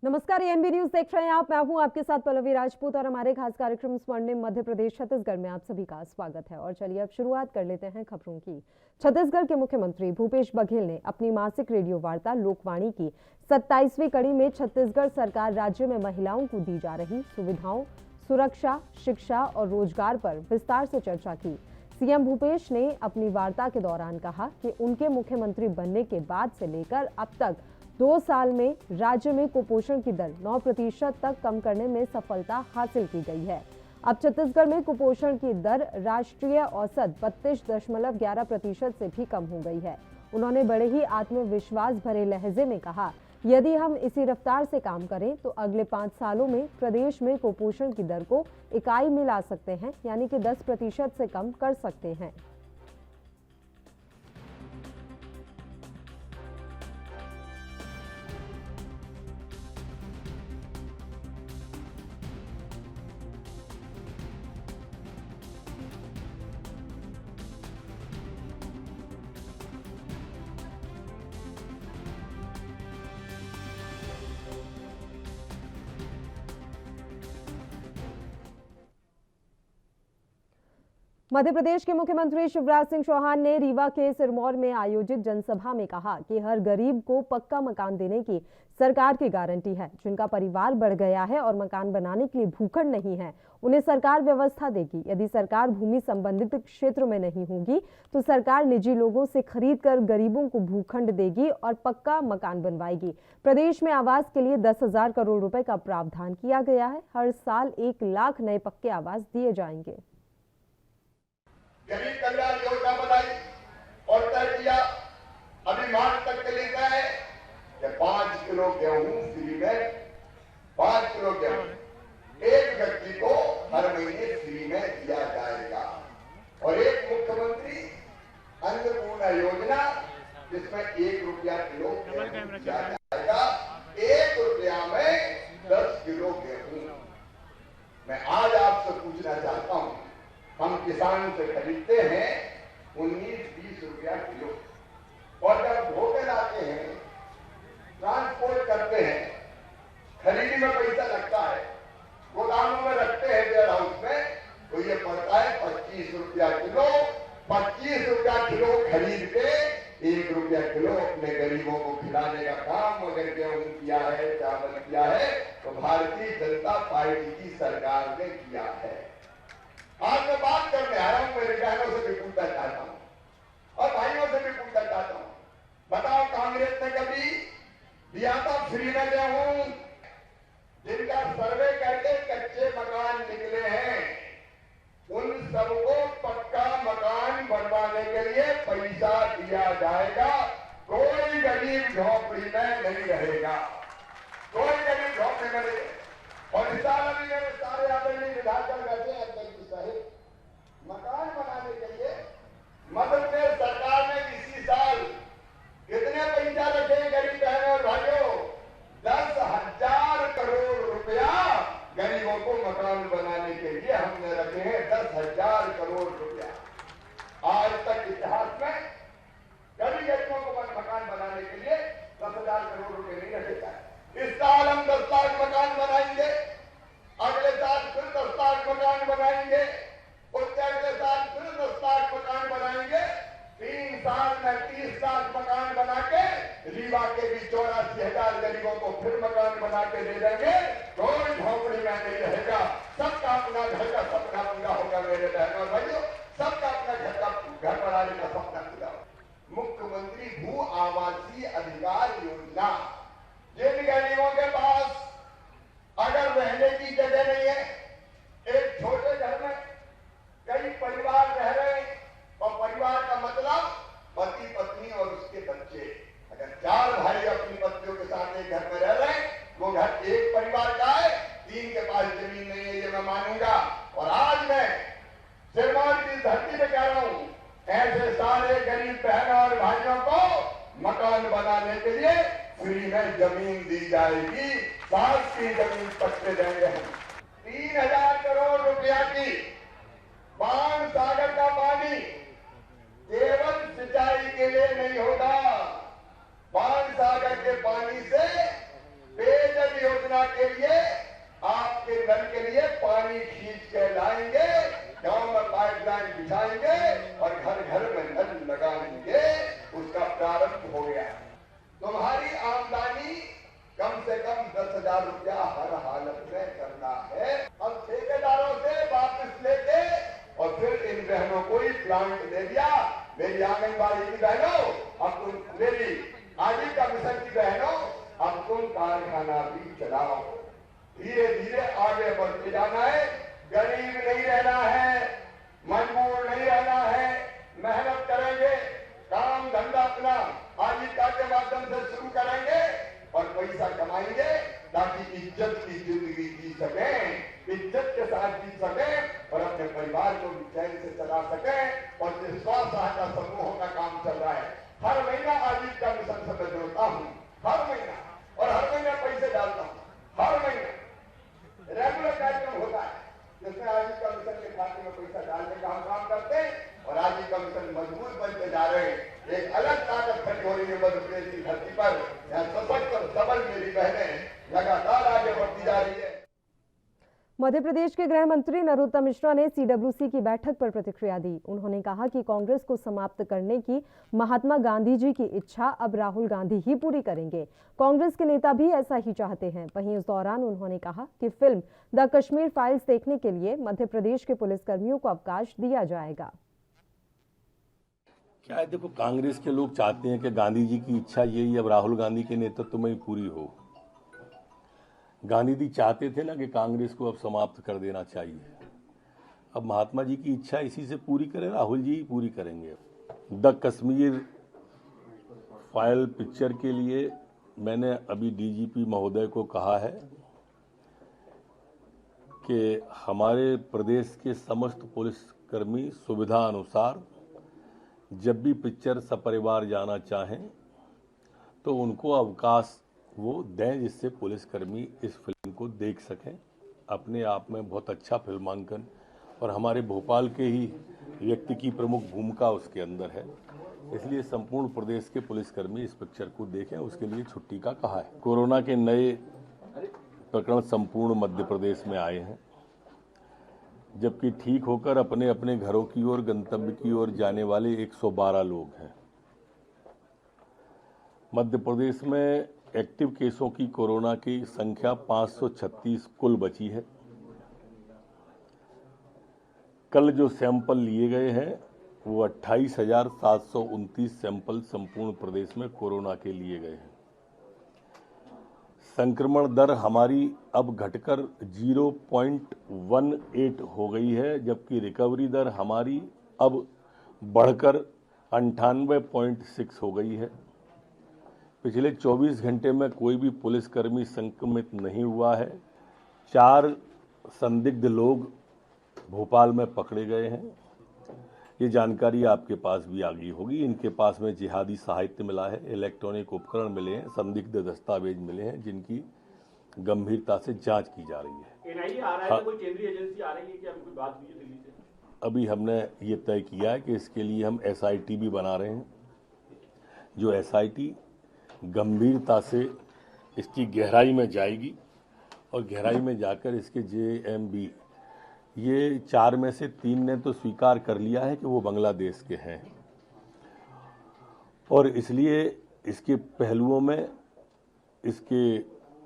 नमस्कार, ANB news देख रहे हैं आप। मैं हूं आपके साथ पल्लवी राजपूत और हमारे खास कार्यक्रम स्वर्णिम मध्य प्रदेश छत्तीसगढ़ में आप सभी का स्वागत है। और चलिए अब शुरुआत कर लेते हैं खबरों की। छत्तीसगढ़ के मुख्यमंत्री भूपेश बघेल ने अपनी मासिक रेडियो वार्ता लोकवाणी की 27वीं कड़ी में छत्तीसगढ़ सरकार राज्य में महिलाओं को दी जा रही सुविधाओं, सुरक्षा, शिक्षा और रोजगार पर विस्तार से चर्चा की। सीएम भूपेश ने अपनी वार्ता के दौरान कहा कि उनके मुख्यमंत्री बनने के बाद से लेकर अब तक 2 साल में राज्य में कुपोषण की दर 9% तक कम करने में सफलता हासिल की गई है। अब छत्तीसगढ़ में कुपोषण की दर राष्ट्रीय औसत 32.11% से भी कम हो गई है। उन्होंने बड़े ही आत्मविश्वास भरे लहजे में कहा, यदि हम इसी रफ्तार से काम करें तो अगले 5 सालों में प्रदेश में कुपोषण की दर को इकाई में ला सकते हैं, यानी कि 10% से कम कर सकते हैं। मध्य प्रदेश के मुख्यमंत्री शिवराज सिंह चौहान ने रीवा के सिरमौर में आयोजित जनसभा में कहा कि हर गरीब को पक्का मकान देने की सरकार की गारंटी है। जिनका परिवार बढ़ गया है और मकान बनाने के लिए भूखंड नहीं है, उन्हें सरकार व्यवस्था देगी। यदि सरकार भूमि संबंधित क्षेत्र में नहीं होगी तो सरकार निजी लोगों से खरीद कर गरीबों को भूखंड देगी और पक्का मकान बनवाएगी। प्रदेश में आवास के लिए 10,000 करोड़ रुपए का प्रावधान किया गया है। हर साल 1 लाख नए पक्के आवास दिए जाएंगे। गरीब कल्याण योजना बनाई और तय किया। अभी मार्च तक के लिए है कि 5 किलो गेहूं फ्री में, 5 किलो गेहूं एक व्यक्ति को हर महीने फ्री में दिया जाएगा। और एक मुख्यमंत्री अन्नपूर्णा योजना जिसमें 1 रुपया किलो गेहूं दिया जाएगा। 1 रुपया में 10 किलो गेहूं। मैं आज आपसे पूछना चाहता हूं, हम किसान से खरीदते हैं 19-20 रुपया किलो, और जब ढोके लाते हैं, ट्रांसपोर्ट करते हैं, खरीदी में पैसा लगता है, गोदामों में रखते हैं वेयर हाउस में, तो ये पड़ता है 25 रुपया किलो। 25 रुपया किलो खरीद के 1 रुपया किलो अपने गरीबों को खिलाने का काम अगर गेहूं किया है, चावल किया है, तो भारतीय जनता पार्टी की सरकार ने किया है। आज मैं बात करने आ रहा हूं, मेरे बहनों से भी पूछना चाहता हूं और भाइयों से भी पूछना चाहता हूं, बताओ कांग्रेस ने कभी दिया था फ्री में गेहूं? जिनका सर्वे करके कच्चे मकान निकले हैं उन सबको पक्का मकान बनवाने के लिए पैसा दिया जाएगा। कोई गरीब झोपड़ी में नहीं रहेगा, कोई गरीब झोपड़ी में नहीं। और इस साल अभी मेरे सारे आदरणीय विधायक बैठे हैं साहिब, मकान बनाने के लिए मध्य प्रदेश सरकार ने इसी साल कितने पैसा रखे गरीब बहनों और भाइयों? 10,000 करोड़ रुपया गरीबों को मकान बनाने के लिए हमने रखे हैं। 10,000 करोड़ रुपया। आज तक इतिहास में कभी गरीबों को मकान बनाने के लिए 10,000 करोड़ रुपए नहीं रखे जाए। इस साल हम 10 लाख मकान बनाएंगे, अगले साल फिर 10 लाख मकान बनाएंगे, उसके अगले साल फिर 10 लाख मकान बनाएंगे। 3 साल में 30 लाख मकान बना के रीवा के भी 84,000 गरीबों को फिर मकान बना के दे देंगे। कोई झोपड़ी में नहीं रहेगा, सबका अपना घर का सपना पूरा होगा। मेरे बहनों और भाइयों, सबका अपना घर बनाने का सपना पूरा होगा। मुख्यमंत्री भू आवासीय अधिकार योजना, जिन गरीबों के पास अगर रहने की जगह नहीं है, एक छोटे घर में कई परिवार रह रहे हैं, और परिवार का मतलब पति पत्नी और उसके बच्चे। अगर 4 भाई अपनी पत्नियों के साथ एक घर में रह रहे हैं, वो घर एक परिवार का है, 3 के पास जमीन नहीं है, ये मैं मानूंगा। और आज मैं सिरमौर की धरती पे कह रहा हूं, ऐसे सारे गरीब बहनों और भाइयों को मकान बनाने के लिए फ्री में जमीन दी जाएगी। साथ की जमीन पट्टे देंगे हम। 3,000 करोड़ रुपया की बाण सागर का पानी केवल सिंचाई के लिए नहीं होगा। बाण सागर के पानी से पेयजल योजना के लिए आपके नल के लिए पानी खींच के लाएंगे, गांव में पाइपलाइन बिछाएंगे और घर घर में नल लगाएंगे। उसका प्रारंभ हो गया। तुम्हारी आमदनी कम से कम 10,000 रुपया हर हालत में करना है। अब ठेकेदारों से वापस लेके और फिर इन बहनों को ही प्लांट दे दिया। मेरी आंगनबाड़ी की बहनों, अब तुम, मेरी आजीविका मिशन की बहनों, अब तुम कारखाना भी चलाओ। धीरे धीरे आगे बढ़ते जाना है। गरीब नहीं रहना है, मजबूर नहीं रहना है। मेहनत करेंगे, काम धंधा अपना आजीविका के माध्यम से शुरू करेंगे और पैसा कमाएंगे ताकि इज्जत की जिंदगी जी सकें, इज्जत के साथ जी सकें और अपने परिवार को भी चैन से चला सकें। और जो स्व सहायता समूहों का काम चल रहा है, हर महीना आजीविका मिशन से मैं जोड़ता हूँ, हर महीना, और हर महीना पैसे डालता हूँ। हर महीना रेगुलर कार्यक्रम होता है जिसमें आजीविका मिशन के खाते में पैसा डालने का हम काम करते हैं और आजीविका मिशन मजबूत बनते जा रहे हैं। एक अलग ताकत खड़ी हो रही है मध्य प्रदेश की धरती पर। यहाँ सशक्त और सबल मेरी बहनें लगातार आगे बढ़ती जा रही है। मध्य प्रदेश के गृह मंत्री नरोत्तम मिश्रा ने सीडब्ल्यूसी की बैठक पर प्रतिक्रिया दी। उन्होंने कहा कि कांग्रेस को समाप्त करने की महात्मा गांधी जी की इच्छा अब राहुल गांधी ही पूरी करेंगे। कांग्रेस के नेता भी ऐसा ही चाहते हैं। वहीं इस दौरान उन्होंने कहा कि फिल्म द कश्मीर फाइल्स देखने के लिए मध्य प्रदेश के पुलिसकर्मियों को अवकाश दिया जाएगा। क्या है, देखो, कांग्रेस के लोग चाहते हैं कि गांधी जी की इच्छा यही अब राहुल गांधी के नेतृत्व में ही पूरी हो। गांधी जी चाहते थे ना कि कांग्रेस को अब समाप्त कर देना चाहिए। अब महात्मा जी की इच्छा इसी से पूरी करें, राहुल जी ही पूरी करेंगे। द कश्मीर फाइल पिक्चर के लिए मैंने अभी डीजीपी महोदय को कहा है कि हमारे प्रदेश के समस्त पुलिसकर्मी सुविधा अनुसार जब भी पिक्चर सपरिवार जाना चाहें तो उनको अवकाश वो दें, जिससे पुलिसकर्मी इस फिल्म को देख सकें। अपने आप में बहुत अच्छा फिल्मांकन और हमारे भोपाल के ही व्यक्ति की प्रमुख भूमिका उसके अंदर है, इसलिए संपूर्ण प्रदेश के पुलिसकर्मी इस पिक्चर को देखें, उसके लिए छुट्टी का कहा है। कोरोना के नए प्रकरण संपूर्ण मध्य प्रदेश में आए हैं, जबकि ठीक होकर अपने अपने घरों की ओर, गंतव्य की ओर जाने वाले 112 लोग हैं। मध्य प्रदेश में एक्टिव केसों की कोरोना की संख्या 536 कुल बची है। कल जो सैंपल लिए गए हैं वो 28,729 सैंपल संपूर्ण प्रदेश में कोरोना के लिए गए हैं। संक्रमण दर हमारी अब घटकर 0.18 हो गई है, जबकि रिकवरी दर हमारी अब बढ़कर 98.6 हो गई है। पिछले 24 घंटे में कोई भी पुलिसकर्मी संक्रमित नहीं हुआ है। 4 संदिग्ध लोग भोपाल में पकड़े गए हैं। ये जानकारी आपके पास भी आ गई होगी। इनके पास में जिहादी साहित्य मिला है, इलेक्ट्रॉनिक उपकरण मिले हैं, संदिग्ध दस्तावेज मिले हैं, जिनकी गंभीरता से जांच की जा रही है। एनआईए आ रहा है, कोई केंद्रीय एजेंसी आ रही है कि अभी कोई बात हुई है दिल्ली से? अभी हमने ये तय किया है कि इसके लिए हम एसआईटी भी बना रहे हैं। जो एसआईटी गंभीरता से इसकी गहराई में जाएगी और गहराई में जाकर इसके जेएमबी, ये 4 में से 3 ने तो स्वीकार कर लिया है कि वो बांग्लादेश के हैं, और इसलिए इसके पहलुओं में इसके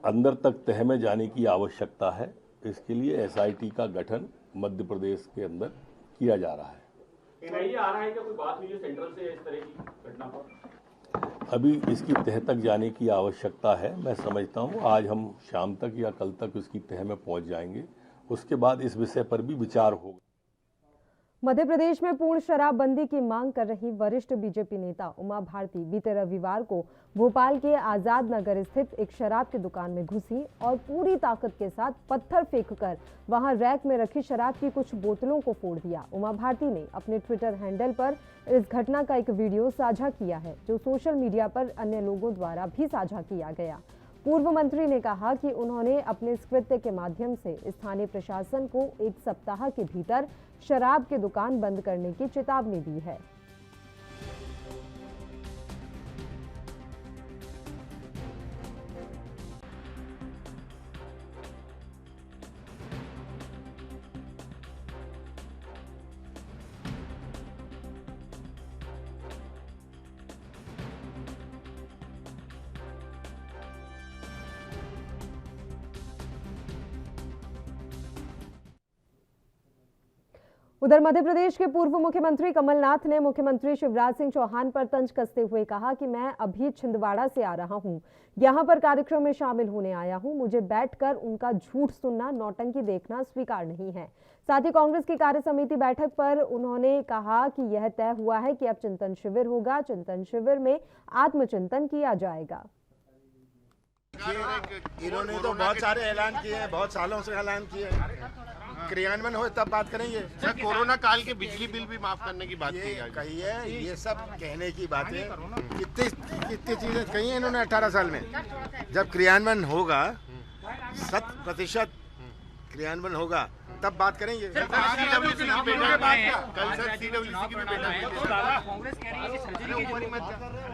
अंदर तक तह में जाने की आवश्यकता है। इसके लिए एसआईटी का गठन मध्य प्रदेश के अंदर किया जा रहा है। एनआईए आ रहा है, क्या कोई बात हुई है सेंट्रल से इस तरह की घटना पर? अभी इसकी तह तक जाने की आवश्यकता है। मैं समझता हूँ आज हम शाम तक या कल तक उसकी तह में पहुँच जाएंगे। उसके बाद इस विषय पर भी विचार होगा। मध्य प्रदेश में पूर्ण शराबबंदी की मांग कर रही वरिष्ठ बीजेपी नेता उमा भारती बीते रविवार को भोपाल के आजाद नगर स्थित एक शराब की दुकान में घुसी और पूरी ताकत के साथ पत्थर फेंककर वहां रैक में रखी शराब की कुछ बोतलों को फोड़ दिया। उमा भारती ने अपने ट्विटर हैंडल पर इस घटना का एक वीडियो साझा किया है, जो सोशल मीडिया पर अन्य लोगों द्वारा भी साझा किया गया। पूर्व मंत्री ने कहा कि उन्होंने अपने इस कृत्य के माध्यम से स्थानीय प्रशासन को 1 सप्ताह के भीतर शराब की दुकान बंद करने की चेतावनी दी है। उधर मध्य प्रदेश के पूर्व मुख्यमंत्री कमलनाथ ने मुख्यमंत्री शिवराज सिंह चौहान पर तंज कसते हुए कहा कि मैं अभी छिंदवाड़ा से आ रहा हूं, यहां पर कार्यक्रम में शामिल होने आया हूं, मुझे बैठकर उनका झूठ सुनना, नौटंकी देखना स्वीकार नहीं है। साथ ही कांग्रेस की कार्य समिति बैठक पर उन्होंने कहा कि यह तय हुआ है कि अब चिंतन शिविर होगा, चिंतन शिविर में आत्मचिंतन किया जाएगा। इन्होंने तो बहुत सारे ऐलान किए हैं, बहुत सालों से ऐलान किए हैं, क्रियान्वयन हो तब बात करेंगे। सर कोरोना काल के बिजली बिल भी माफ करने की बात ये कही है, ये सब कहने की बातें कितनी चीजें कही हैं इन्होंने 18 साल में। जब क्रियान्वयन होगा, 100% क्रियान्वयन होगा तब बात करेंगे। कल सर CWC की भी बैठक।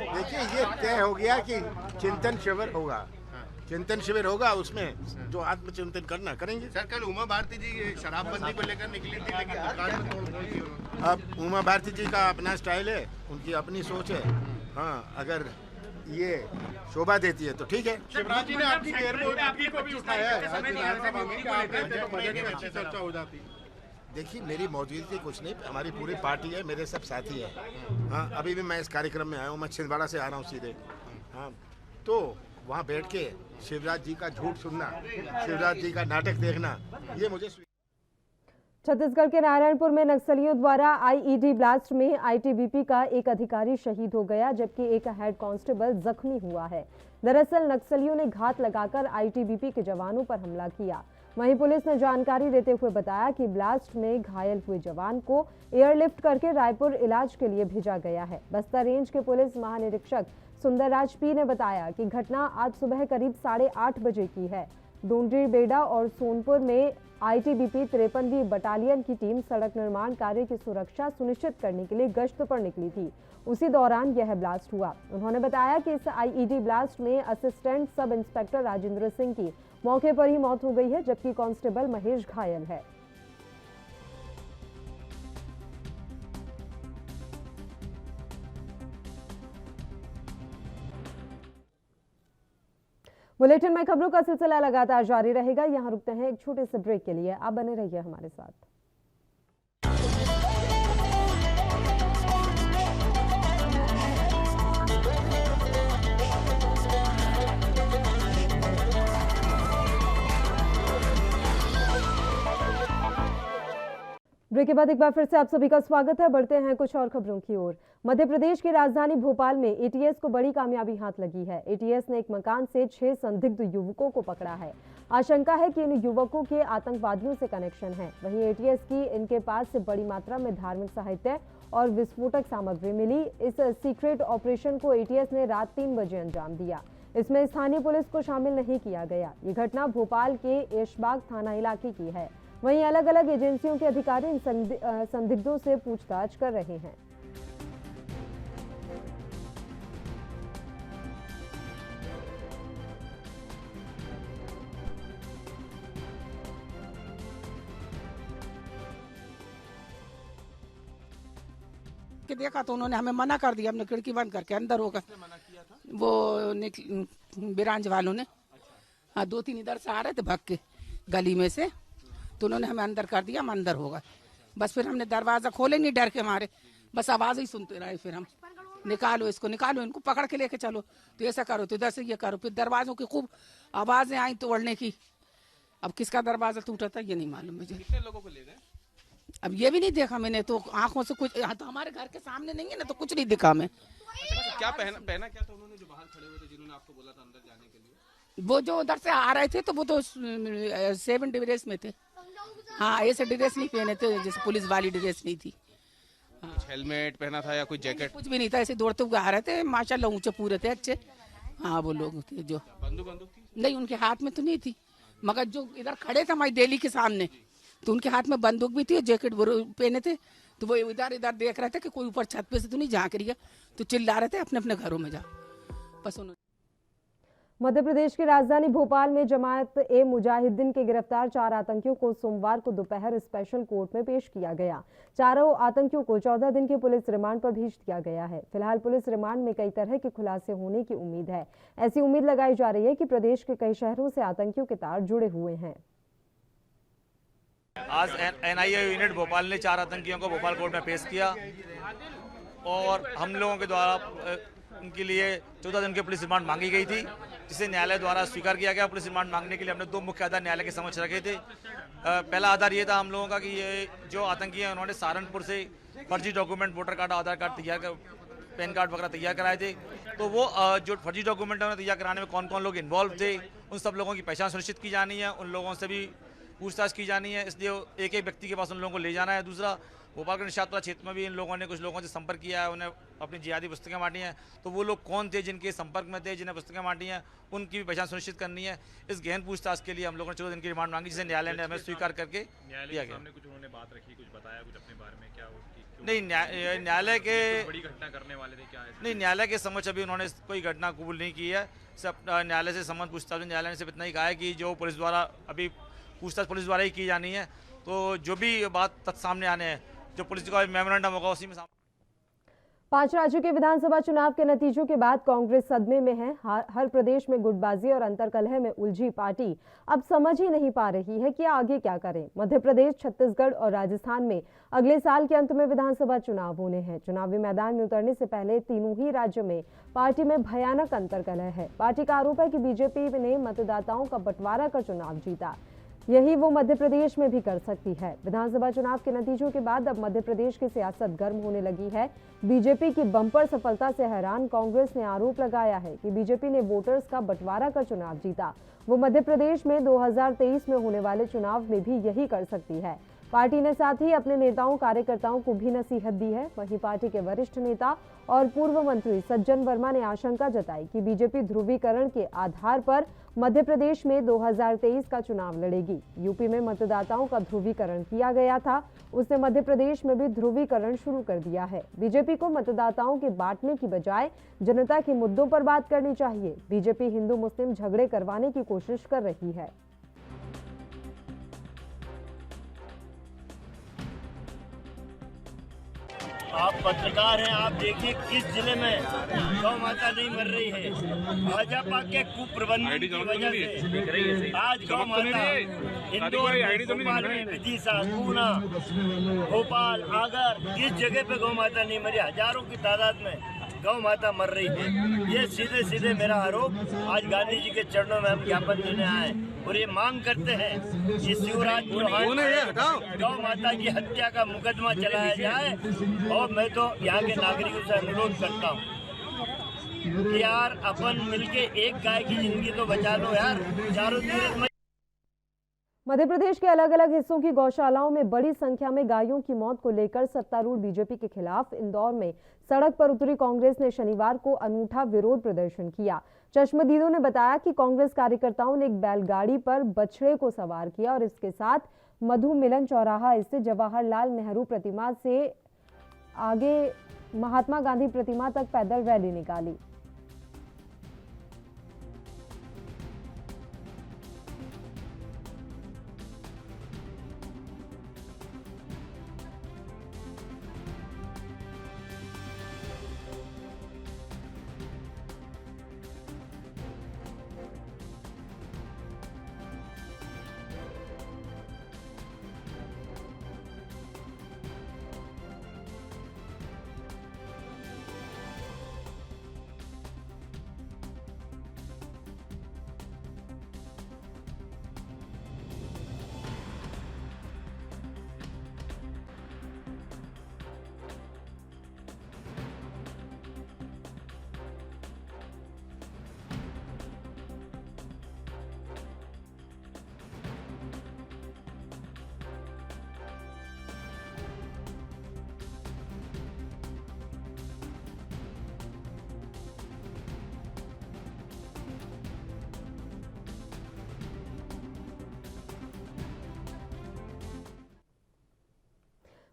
देखिए ये तय हो गया कि चिंतन शिविर होगा, चिंतन शिविर होगा, उसमें जो आत्मचिंतन करना करेंगे। सर कल उमा भारती जी शराबबंदी को लेकर निकली थी, लेकिन दुकान में तोड़ दी उन्होंने। अब उमा भारती जी का अपना स्टाइल है, उनकी अपनी सोच है। हाँ, अगर ये शोभा देती है तो ठीक है। शिवराज जी ने आपकी गेयरबोर्ड को भी उठाया है विधानसभा में कि आप रहते तो बजट में अच्छी चर्चा हो जाती। देखिए मेरी मौजूदगी कुछ नहीं, हमारी पूरी पार्टी है, मेरे सब साथी हैं। हाँ, अभी भी मैं इस कार्यक्रम में आया हूँ, मैं छिंदवाड़ा से आ रहा हूँ सीधे। हाँ, तो वहाँ बैठ के शिवराज जी का झूठ सुनना, शिवराज जी का नाटक देखना, ये मुझे। छत्तीसगढ़ के नारायणपुर में नक्सलियों द्वारा आईईडी ब्लास्ट में आईटीबीपी का एक अधिकारी शहीद हो गया, जबकि एक हेड कांस्टेबल जख्मी हुआ है। दरअसल नक्सलियों ने घात लगाकर आईटीबीपी के जवानों पर हमला किया। वहीं पुलिस ने जानकारी देते हुए बताया कि ब्लास्ट में घायल हुए जवान को एयरलिफ्ट करके रायपुर इलाज के लिए भेजा गया है। बस्तर रेंज के पुलिस महानिरीक्षक सुंदरराज पी ने बताया कि घटना आज सुबह करीब 8:30 बजे की है। डोंडरी बेड़ा और सोनपुर में आईटीबीपी 53वीं बटालियन की टीम सड़क निर्माण कार्य की सुरक्षा सुनिश्चित करने के लिए गश्त पर निकली थी। उसी दौरान यह ब्लास्ट हुआ। उन्होंने बताया कि इस आईईडी ब्लास्ट में assistant sub inspector Rajendra Singh की मौके पर ही मौत हो गई है, जबकि कांस्टेबल महेश घायल है। बुलेटिन में खबरों का सिलसिला लगातार जारी रहेगा। यहां रुकते हैं एक छोटे से ब्रेक के लिए, आप बने रहिए हमारे साथ। ब्रेक के बाद एक बार फिर से आप सभी का स्वागत है। बढ़ते हैं कुछ और खबरों की ओर। मध्य प्रदेश की राजधानी भोपाल में एटीएस को बड़ी कामयाबी हाथ लगी है। एटीएस ने एक मकान से 6 संदिग्ध युवकों को पकड़ा है। आशंका है कि इन युवकों के आतंकवादियों से कनेक्शन है। वहीं एटीएस की इनके पास से बड़ी मात्रा में धार्मिक साहित्य और विस्फोटक सामग्री मिली। इस सीक्रेट ऑपरेशन को एटीएस ने रात 3 बजे अंजाम दिया। इसमें स्थानीय पुलिस को शामिल नहीं किया गया। ये घटना भोपाल के ऐशबाग थाना इलाके की है। वहीं अलग अलग एजेंसियों के अधिकारी इन संदिग्धों से पूछताछ कर रहे हैं। कि देखा तो उन्होंने हमें मना कर दिया, हमने खिड़की बंद करके अंदर होकर। वो बिरांज वालों ने, हाँ 2-3 इधर से आ रहे थे भाग के गली में से, तो उन्होंने हमें अंदर कर दिया, हम अंदर हो गए। बस फिर हमने दरवाजा खोले नहीं डर के मारे, बस आवाज ही सुनते रहे। फिर हम निकालो इसको, निकालो इनको, पकड़ के लेके चलो, तो ऐसा करो, तो इधर से ये करो। फिर दरवाजों की खूब आवाजें आई तोड़ने की। अब किसका दरवाजा टूटा था ये नहीं मालूम मुझे। कितने लोगों को ले गए? अब ये भी नहीं देखा मैंने, तो आंखों से कुछ, तो हमारे घर के सामने नहीं है ना, तो कुछ नहीं दिखा मैं। क्या पहना क्या था उन्होंने जो बाहर खड़े हुए थे, जिन्होंने आपको बोला था अंदर जाने के लिए? वो जो उधर से आ रहे थे तो वो तो 7 ड्रेस में थे। हाँ, ऐसे ड्रेस नहीं पहने थे जैसे पुलिस वाली ड्रेस नहीं थी। कुछ हेलमेट पहना था या कोई जैकेट? कुछ भी नहीं था, ऐसे दौड़ते हुए आ रहे थे, माशाल्लाह ऊंचे पूरे थे, अच्छे। हाँ, वो लोग थे जो। बंदूक थी? नहीं, उनके हाथ में तो नहीं थी, मगर जो इधर खड़े थे हमारी डेली के सामने, तो उनके हाथ में बंदूक भी थी, जैकेट पहने थे। तो वो इधर इधर देख रहे थे कि कोई ऊपर छत पे से तो नहीं झांक रही है, तो चिल्ला रहे थे अपने अपने घरों में जाओ। बस उन्होंने। मध्य प्रदेश की राजधानी भोपाल में जमात ए मुजाहिदीन के गिरफ्तार 4 आतंकियों को सोमवार को दोपहर स्पेशल कोर्ट में पेश किया गया। चारों आतंकियों को 14 दिन के पुलिस रिमांड पर भेज दिया गया है। फिलहाल पुलिस रिमांड में कई तरह के खुलासे होने की उम्मीद है। ऐसी उम्मीद लगाई जा रही है कि प्रदेश के कई शहरों से आतंकियों के तार जुड़े हुए हैं। आज NIA यूनिट भोपाल ने 4 आतंकियों को भोपाल कोर्ट में पेश किया और हम लोगों के द्वारा उनके लिए 14 दिन की पुलिस रिमांड मांगी गई थी, जिसे न्यायालय द्वारा स्वीकार किया गया। पुलिस रिमांड मांगने के लिए हमने 2 मुख्य आधार न्यायालय के समक्ष रखे थे। पहला आधार ये था हम लोगों का कि ये जो आतंकी हैं उन्होंने सहारनपुर से फर्जी डॉक्यूमेंट, वोटर कार्ड, आधार कार्ड तैयार कर, पैन कार्ड वगैरह तैयार कराए थे। तो वो जो फर्जी डॉक्यूमेंट उन्होंने तैयार कराने में कौन कौन लोग इन्वॉल्व थे, उन सब लोगों की पहचान सुनिश्चित की जानी है, उन लोगों से भी पूछताछ की जानी है। इसलिए एक एक व्यक्ति के पास उन लोगों को ले जाना है। दूसरा, भोपाल के निशातपुरा क्षेत्र में भी इन लोगों ने कुछ लोगों से संपर्क किया है, उन्हें अपनी जिहादी पुस्तकें बांटी हैं। तो वो लोग कौन थे जिनके संपर्क में थे, जिन्हें पुस्तकें बांटी हैं, उनकी भी पहचान सुनिश्चित करनी है। इस गहन पूछताछ के लिए हम लोगों ने 14 दिन की रिमांड मांगी, जिसे न्यायालय ने हमें स्वीकार करके दिया गया। कुछ उन्होंने बात रखी, कुछ बताया कुछ अपने बारे में, क्या नहीं, न्यायालय के बड़ी घटना करने वाले थे क्या है? नहीं, न्यायालय के समक्ष अभी उन्होंने कोई घटना कबूल नहीं की है। सब न्यायालय से संबंध पूछताछ में न्यायालय ने सिर्फ इतना ही कहा है कि जो पुलिस द्वारा अभी पूछताछ पुलिस द्वारा ही की जानी है। तो जो भी बात तथ्य सामने आने हैं, जो पुलिस का मेमोरेंडम होगा उसी में 5 राज्यों के विधानसभा चुनाव के नतीजों के बाद कांग्रेस सदमे में है। हर प्रदेश में गुटबाजी और अंतर्कलह में उलझी पार्टी अब समझ ही नहीं पा रही है कि आगे क्या करें। मध्य प्रदेश, छत्तीसगढ़ और राजस्थान में अगले साल के अंत में विधानसभा चुनाव होने हैं। चुनावी मैदान में उतरने से पहले तीनों ही राज्यों में पार्टी में भयानक अंतर्कलह है। पार्टी का आरोप है कि बीजेपी ने मतदाताओं का बंटवारा कर चुनाव जीता, यही वो मध्य प्रदेश में भी कर सकती है। विधानसभा चुनाव के नतीजों के बाद अब मध्य प्रदेश की सियासत गर्म होने लगी है। बीजेपी की बम्पर सफलता से हैरान कांग्रेस ने आरोप लगाया है कि बीजेपी ने वोटर्स का बंटवारा कर चुनाव जीता। वो मध्य प्रदेश में 2023 में होने वाले चुनाव में भी यही कर सकती है। पार्टी ने साथ ही अपने नेताओं कार्यकर्ताओं को भी नसीहत दी है। वहीं पार्टी के वरिष्ठ नेता और पूर्व मंत्री सज्जन वर्मा ने आशंका जताई कि बीजेपी ध्रुवीकरण के आधार पर मध्य प्रदेश में 2023 का चुनाव लड़ेगी। यूपी में मतदाताओं का ध्रुवीकरण किया गया था, उसने मध्य प्रदेश में भी ध्रुवीकरण शुरू कर दिया है। बीजेपी को मतदाताओं के बांटने की बजाय जनता के मुद्दों पर बात करनी चाहिए। बीजेपी हिंदू मुस्लिम झगड़े करवाने की कोशिश कर रही है। आप पत्रकार हैं, आप देखिए किस जिले में गौ माता नहीं मर रही है। भाजपा के कुप्रबंधन की वजह से आज गौ माता इंदौर, भोपाल में, विदिशा, गुना, भोपाल, आगर, किस जगह पे गौ माता नहीं मरी, हजारों की तादाद में गौ माता मर रही है। ये सीधे सीधे मेरा आरोप आज गांधी जी के चरणों में हम ज्ञापन देने आए और ये मांग करते हैं कि शिवराज चौहान गौ माता की हत्या का मुकदमा चलाया जाए। और मैं तो यहाँ के नागरिकों से अनुरोध करता हूँ कि यार अपन मिलके एक गाय की जिंदगी तो बचा लो यार, चारों तरफ। मध्य प्रदेश के अलग अलग हिस्सों की गौशालाओं में बड़ी संख्या में गायों की मौत को लेकर सत्तारूढ़ बीजेपी के खिलाफ इंदौर में सड़क पर उतरी कांग्रेस ने शनिवार को अनूठा विरोध प्रदर्शन किया। चश्मदीदों ने बताया कि कांग्रेस कार्यकर्ताओं ने एक बैलगाड़ी पर बछड़े को सवार किया और इसके साथ मधु मिलन चौराहा स्थित जवाहरलाल नेहरू प्रतिमा से आगे महात्मा गांधी प्रतिमा तक पैदल रैली निकाली।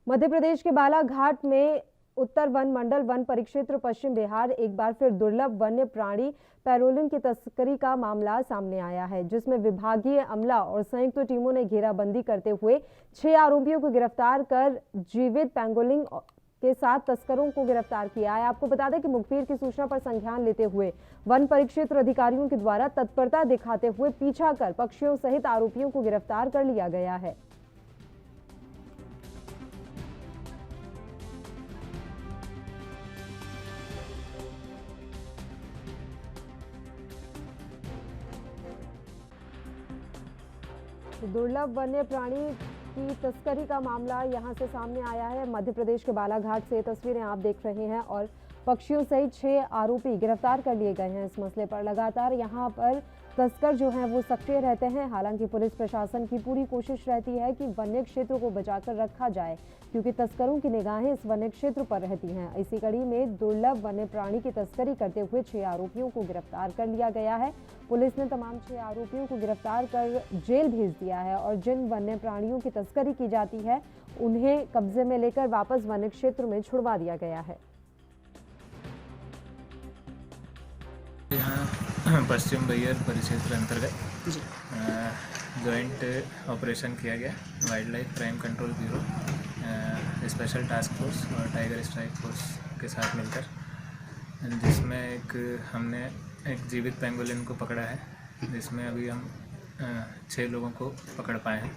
मध्य प्रदेश के बालाघाट में उत्तर वन मंडल वन परिक्षेत्र पश्चिम बिहार एक बार फिर दुर्लभ वन्य प्राणी पैरोलिन की तस्करी का मामला सामने आया है, जिसमें विभागीय अमला और संयुक्त टीमों ने घेराबंदी करते हुए 6 आरोपियों को गिरफ्तार कर जीवित पैंगोलिन के साथ तस्करों को गिरफ्तार किया है। आपको बता दें कि मुखबिर की सूचना पर संज्ञान लेते हुए वन परिक्षेत्र अधिकारियों के द्वारा तत्परता दिखाते हुए पीछा कर पक्षियों सहित आरोपियों को गिरफ्तार कर लिया गया है। तो दुर्लभ वन्य प्राणी की तस्करी का मामला यहां से सामने आया है। मध्य प्रदेश के बालाघाट से तस्वीरें आप देख रहे हैं और पक्षियों सहित 6 आरोपी गिरफ्तार कर लिए गए हैं। इस मसले पर लगातार यहां पर तस्कर जो हैं वो सक्रिय रहते हैं। हालांकि पुलिस प्रशासन की पूरी कोशिश रहती है कि वन्य क्षेत्र को बचाकर रखा जाए, क्योंकि तस्करों की निगाहें इस वन्य क्षेत्र पर रहती हैं। इसी कड़ी में दुर्लभ वन्य प्राणी की तस्करी करते हुए 6 आरोपियों को गिरफ्तार कर लिया गया है। पुलिस ने तमाम 6 आरोपियों को गिरफ्तार कर जेल भेज दिया है और जिन वन्य प्राणियों की तस्करी की जाती है उन्हें कब्जे में लेकर वापस वन्य क्षेत्र में छुड़वा दिया गया है। यहाँ पश्चिम बहियर परिक्षेत्र अंतर्गत जॉइंट ऑपरेशन किया गया wild life crime control bureau, special task force और टाइगर स्ट्राइक फोर्स के साथ मिलकर, जिसमें हमने एक जीवित पेंगोलिन को पकड़ा है, जिसमें अभी हम 6 लोगों को पकड़ पाए हैं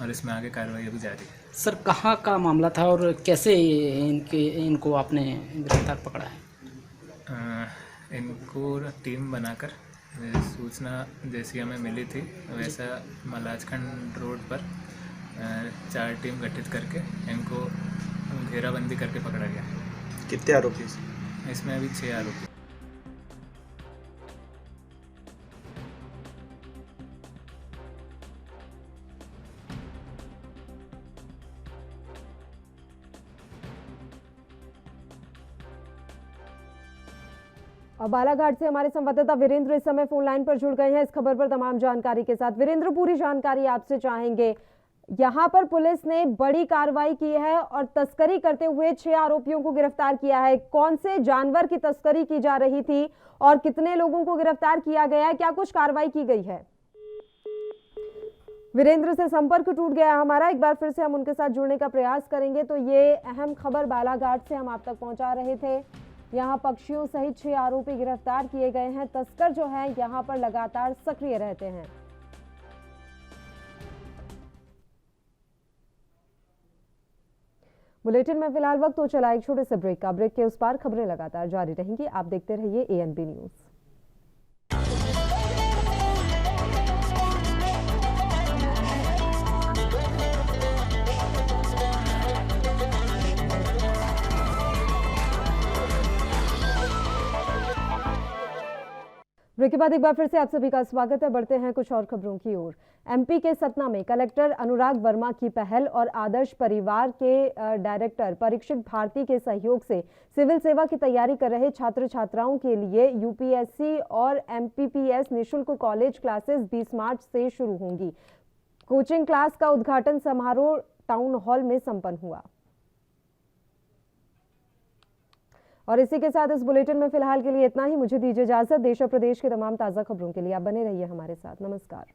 और इसमें आगे कार्रवाई अभी जारी है। सर, कहाँ का मामला था और कैसे इनको आपने गिरफ्तार पकड़ा है? इनको टीम बनाकर सूचना जैसी हमें मिली थी वैसा मलाजखंड रोड पर 4 टीम गठित करके इनको घेराबंदी करके पकड़ा गया। कितने आरोपी? इसमें अभी 6 आरोपी। और बालाघाट से हमारे संवाददाता वीरेंद्र इस समय फोन लाइन पर जुड़ गए हैं इस खबर पर तमाम जानकारी के साथ। वीरेंद्र, पूरी जानकारी आपसे चाहेंगे। यहां पर पुलिस ने बड़ी कार्रवाई की है और तस्करी करते हुए 6 आरोपियों को गिरफ्तार किया है। कौन से जानवर की तस्करी की जा रही थी और कितने लोगों को गिरफ्तार किया गया है, क्या कुछ कार्रवाई की गई है? वीरेंद्र से संपर्क टूट गया हमारा, एक बार फिर से हम उनके साथ जुड़ने का प्रयास करेंगे। तो ये अहम खबर बालाघाट से हम आप तक पहुंचा रहे थे। यहाँ पक्षियों सहित 6 आरोपी गिरफ्तार किए गए हैं। तस्कर जो हैं यहाँ पर लगातार सक्रिय रहते हैं। बुलेटिन में फिलहाल वक्त हो चला एक छोटे से ब्रेक का। ब्रेक के उस पार खबरें लगातार जारी रहेंगी। आप देखते रहिए ANP न्यूज। ब्रेक के बाद एक बार फिर से आप सभी का स्वागत है। बढ़ते हैं कुछ और खबरों की ओर। MP के सतना में कलेक्टर अनुराग वर्मा की पहल और आदर्श परिवार के डायरेक्टर परीक्षित भारती के सहयोग से सिविल सेवा की तैयारी कर रहे छात्र छात्राओं के लिए UPSC और MPPS निःशुल्क कॉलेज क्लासेस 20 मार्च से शुरू होंगी। कोचिंग क्लास का उद्घाटन समारोह टाउन हॉल में संपन्न हुआ। और इसी के साथ इस बुलेटिन में फिलहाल के लिए इतना ही। मुझे दीजिए इजाजत। देश और प्रदेश के तमाम ताजा खबरों के लिए आप बने रहिए हमारे साथ। नमस्कार।